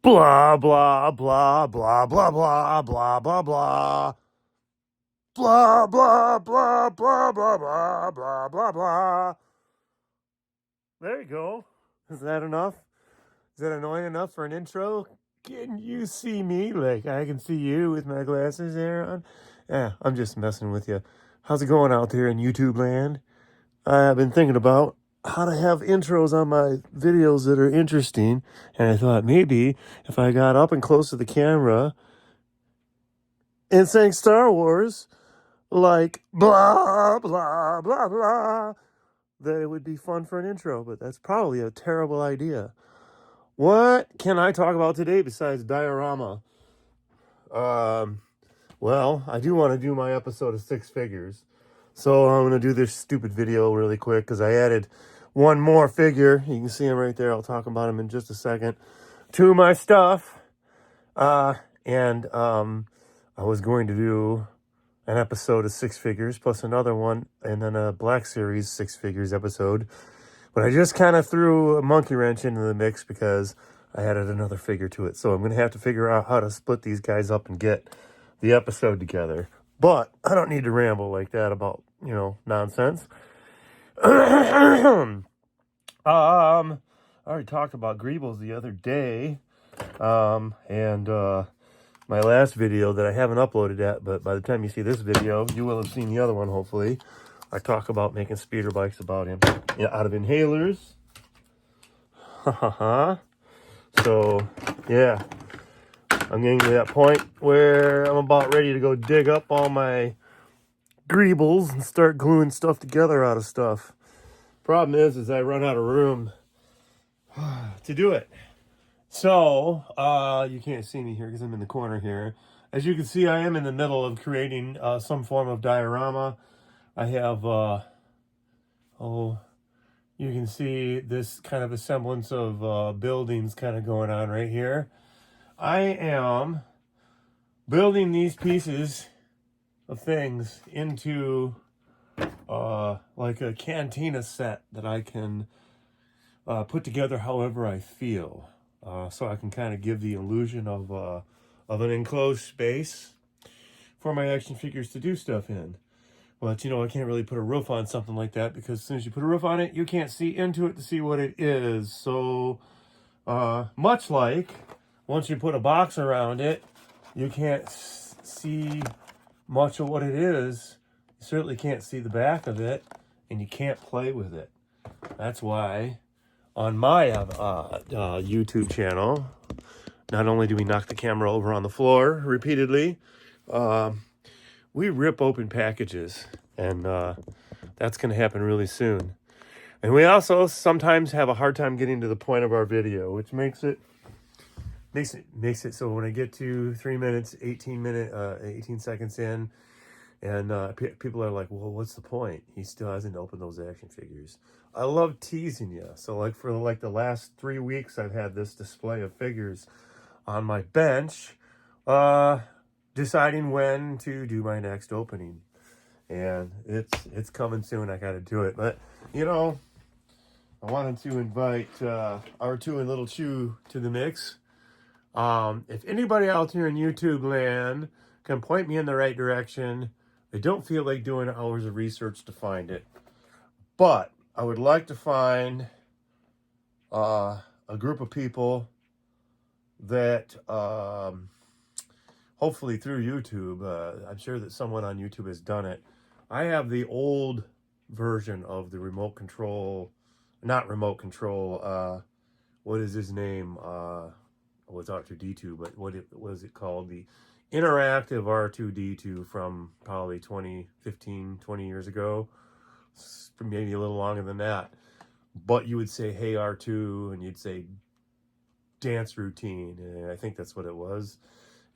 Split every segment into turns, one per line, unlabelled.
Blah, blah, blah, blah, blah, blah, blah, blah, blah. Blah, blah, blah, blah, blah, blah, blah, blah, blah. There you go. Is that enough? Is that annoying enough for an intro? Can you see me like I can see you with my glasses there on? Yeah, I'm just messing with you. How's it going out there in YouTube land? I've been thinking about how to have intros on my videos that are interesting, and I thought maybe if I got up and close to the camera and sang Star Wars, like blah, blah, blah, blah, that it would be fun for an intro, but that's probably a terrible idea. What can I talk about today besides diorama? Well, I do want to do my episode of Six Figures. So I'm going to do this stupid video really quick because I added one more figure. You can see him right there. I'll talk about him in just a second. To my stuff. And I was going to do an episode of Six Figures plus another one and then a Black Series Six Figures episode. But I just kind of threw a monkey wrench into the mix because I added another figure to it. So I'm going to have to figure out how to split these guys up and get the episode together. But I don't need to ramble like that about, nonsense. I already talked about Greebles the other day. And my last video that I haven't uploaded yet, but by the time you see this video, you will have seen the other one, hopefully. I talk about making speeder bikes out of inhalers. So, yeah. I'm getting to that point where I'm about ready to go dig up all my Greebles and start gluing stuff together out of stuff. Problem is I run out of room to do it. So, you can't see me here because I'm in the corner here. As you can see, I am in the middle of creating some form of diorama. I have, you can see this kind of a semblance of buildings kind of going on right here. I am building these pieces of things into like a cantina set that I can put together however I feel. So I can kind of give the illusion of an enclosed space for my action figures to do stuff in. But, I can't really put a roof on something like that because as soon as you put a roof on it, you can't see into it to see what it is. So, much like once you put a box around it, you can't see much of what it is. You certainly can't see the back of it, and you can't play with it. That's why on my YouTube channel, not only do we knock the camera over on the floor repeatedly, we rip open packages, and that's going to happen really soon. And we also sometimes have a hard time getting to the point of our video, which makes it so when I get to 3 minutes, 18 seconds in, and people are like, well, what's the point? He still hasn't opened those action figures. I love teasing you. So for the last 3 weeks, I've had this display of figures on my bench, deciding when to do my next opening. And it's coming soon. I got to do it. But, I wanted to invite Artoo and Little Chew to the mix. If anybody out here in YouTube land can point me in the right direction, I don't feel like doing hours of research to find it. But I would like to find a group of people that hopefully through YouTube, I'm sure that someone on YouTube has done it. I have the old version of the remote control, not remote control, what is his name? Was R2D2, but what was it called? The interactive R2D2 from probably 20 years ago, maybe a little longer than that. But you would say, hey, R2, and you'd say dance routine, and I think that's what it was.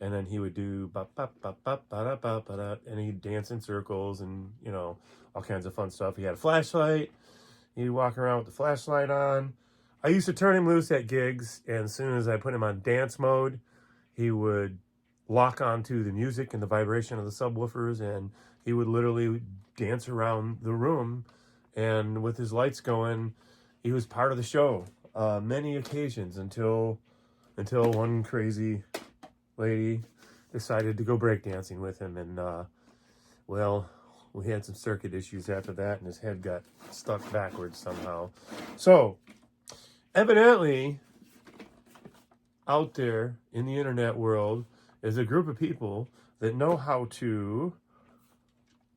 And then he would do and he'd dance in circles and, all kinds of fun stuff. He had a flashlight. He'd walk around with the flashlight on. I used to turn him loose at gigs, and as soon as I put him on dance mode, he would lock onto the music and the vibration of the subwoofers, and he would literally dance around the room, and with his lights going, he was part of the show, many occasions until until one crazy lady decided to go breakdancing with him, and well, we had some circuit issues after that, and his head got stuck backwards somehow. So, evidently, out there in the internet world is a group of people that know how to,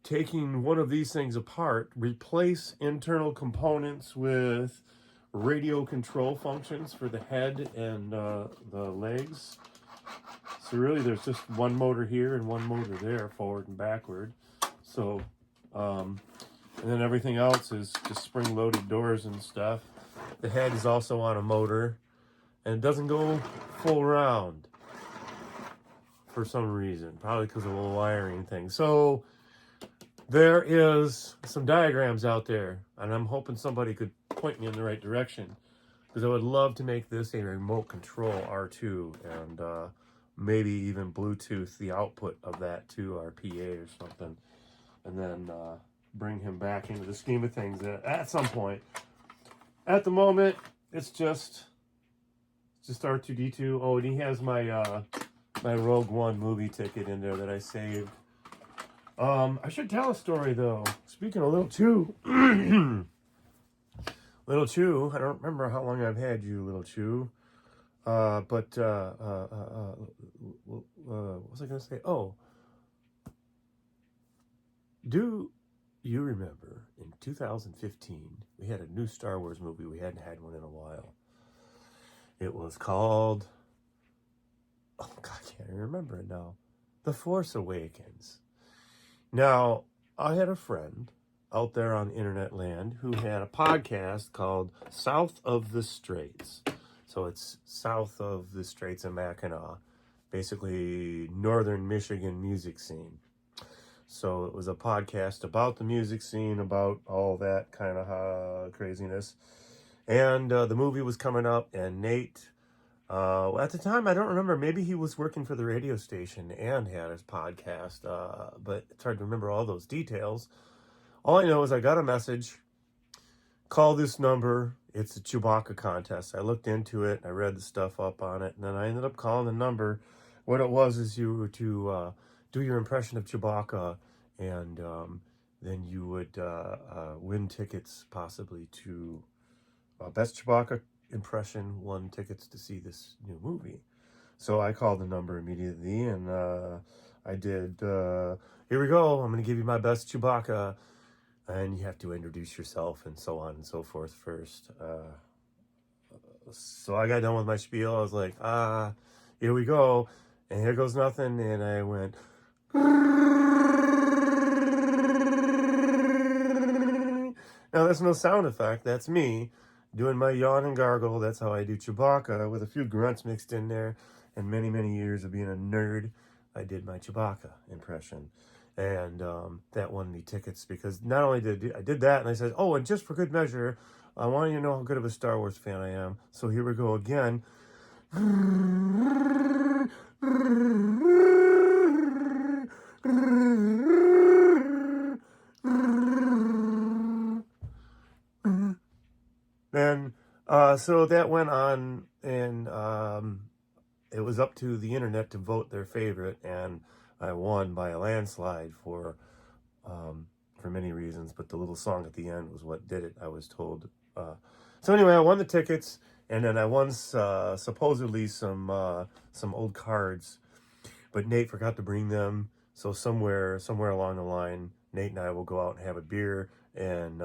taking one of these things apart, replace internal components with radio control functions for the head and the legs. So really there's just one motor here and one motor there, forward and backward. So, and then everything else is just spring-loaded doors and stuff. The head is also on a motor, and it doesn't go full round for some reason, probably because of a wiring thing. So there is some diagrams out there, and I'm hoping somebody could point me in the right direction, because I would love to make this a remote control Artoo, and maybe even Bluetooth the output of that to our PA or something, and then bring him back into the scheme of things at some point. At the moment, it's just R2-D2. Oh, and he has my my Rogue One movie ticket in there that I saved. I should tell a story though. Speaking of Little Chew, Little Chew, I don't remember how long I've had you, Little Chew. But what was I going to say? Oh, do you remember in 2015, we had a new Star Wars movie. We hadn't had one in a while. It was called, oh God, I can't even remember it now. The Force Awakens. Now, I had a friend out there on internet land who had a podcast called South of the Straits. So it's south of the Straits of Mackinac, basically northern Michigan music scene. So it was a podcast about the music scene, about all that kind of craziness. And the movie was coming up, and Nate, at the time, I don't remember, maybe he was working for the radio station and had his podcast, but it's hard to remember all those details. All I know is I got a message, call this number, it's a Chewbacca contest. I looked into it, I read the stuff up on it, and then I ended up calling the number. What it was is you were to do your impression of Chewbacca, and then you would win tickets possibly to Best Chewbacca Impression, won tickets to see this new movie. So I called the number immediately, and I did, here we go, I'm going to give you my best Chewbacca, and you have to introduce yourself and so on and so forth first. So I got done with my spiel. I was like, here we go, and here goes nothing, and I went, now that's no sound effect, that's me doing my yawn and gargle. That's how I do Chewbacca, with a few grunts mixed in there, and many, many years of being a nerd, I did my Chewbacca impression. And that won me tickets, because not only did I did that, and I said, oh, and just for good measure, I want you to know how good of a Star Wars fan I am. So here we go again. Then, so that went on, and it was up to the internet to vote their favorite, and I won by a landslide for many reasons, but the little song at the end was what did it, I was told. So anyway, I won the tickets, and then I won supposedly some old cards, but Nate forgot to bring them. So somewhere along the line, Nate and I will go out and have a beer, and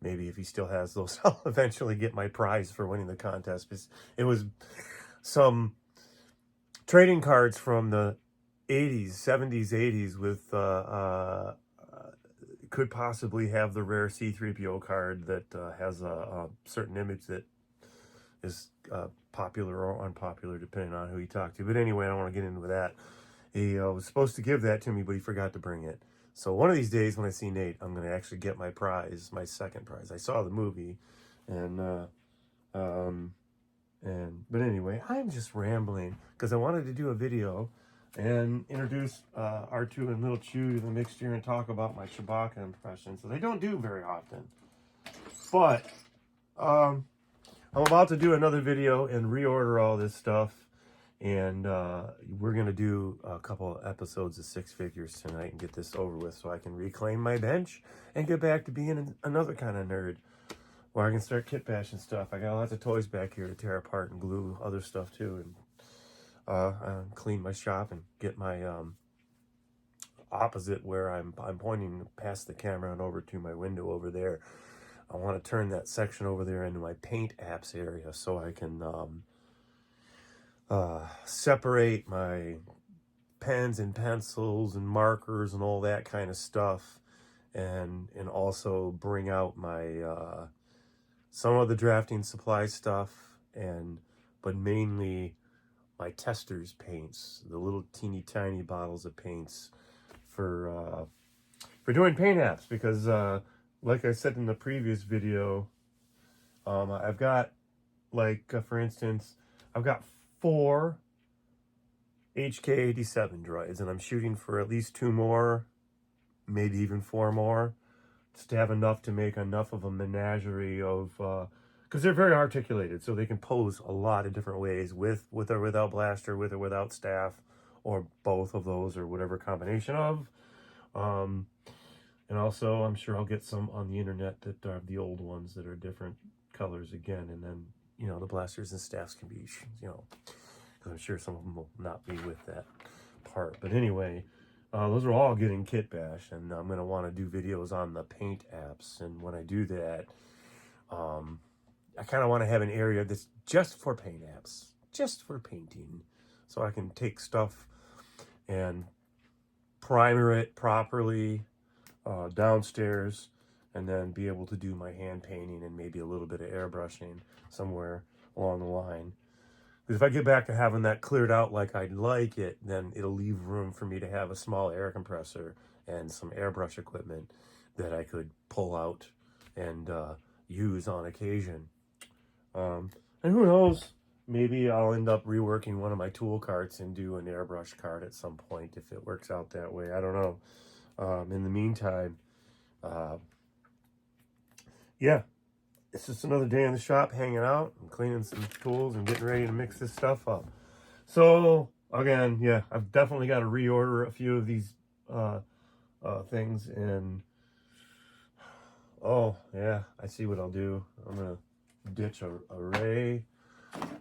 maybe if he still has those, I'll eventually get my prize for winning the contest. It was some trading cards from the 80s, 70s, 80s with could possibly have the rare C-3PO card that has a certain image that is popular or unpopular depending on who you talk to. But anyway, I don't want to get into that. He was supposed to give that to me, but he forgot to bring it. So one of these days when I see Nate, I'm going to actually get my prize, my second prize. I saw the movie, and but anyway, I'm just rambling because I wanted to do a video and introduce Artoo and Little Chew to the mixture and talk about my Chewbacca impressions that I don't do very often. But I'm about to do another video and reorder all this stuff. And we're going to do a couple of episodes of Six Figures tonight and get this over with so I can reclaim my bench and get back to being another kind of nerd where I can start kit bashing stuff. I got lots of toys back here to tear apart and glue other stuff too. And clean my shop and get my opposite where I'm pointing past the camera and over to my window over there. I want to turn that section over there into my paint apps area so I can separate my pens and pencils and markers and all that kind of stuff, and also bring out my some of the drafting supply stuff, but mainly my testers paints, the little teeny tiny bottles of paints for doing paint apps, because like I said in the previous video, I've got, like, for instance, I've got 4 HK87 droids, and I'm shooting for at least 2 more, maybe even 4 more, just to have enough to make enough of a menagerie of, because they're very articulated, so they can pose a lot of different ways, with or without blaster, with or without staff, or both of those, or whatever combination of. And also, I'm sure I'll get some on the internet that are the old ones that are different colors again, and then, you know, the blasters and staffs can be, you know, because I'm sure some of them will not be with that part. But anyway, those are all getting kit bashed, and I'm going to want to do videos on the paint apps. And when I do that, I kind of want to have an area that's just for paint apps, just for painting, so I can take stuff and primer it properly downstairs, and then be able to do my hand painting and maybe a little bit of airbrushing somewhere along the line. Because if I get back to having that cleared out like I'd like it, then it'll leave room for me to have a small air compressor and some airbrush equipment that I could pull out and use on occasion. And who knows, maybe I'll end up reworking one of my tool carts and do an airbrush cart at some point if it works out that way. I don't know. In the meantime, yeah, it's just another day in the shop hanging out and cleaning some tools and getting ready to mix this stuff up. So again, yeah, I've definitely got to reorder a few of these things, and oh yeah, I see what I'll do. I'm gonna ditch a Ray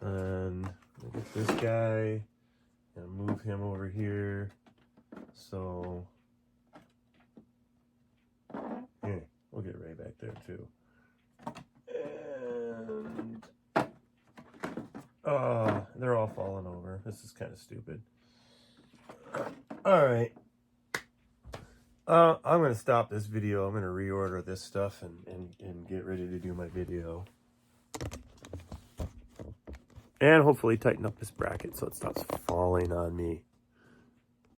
and get this guy and move him over here. So yeah, we'll get Ray back there too. And they're all falling over. This is kind of stupid. All right. I'm going to stop this video. I'm going to reorder this stuff and get ready to do my video. And hopefully tighten up this bracket so it stops falling on me.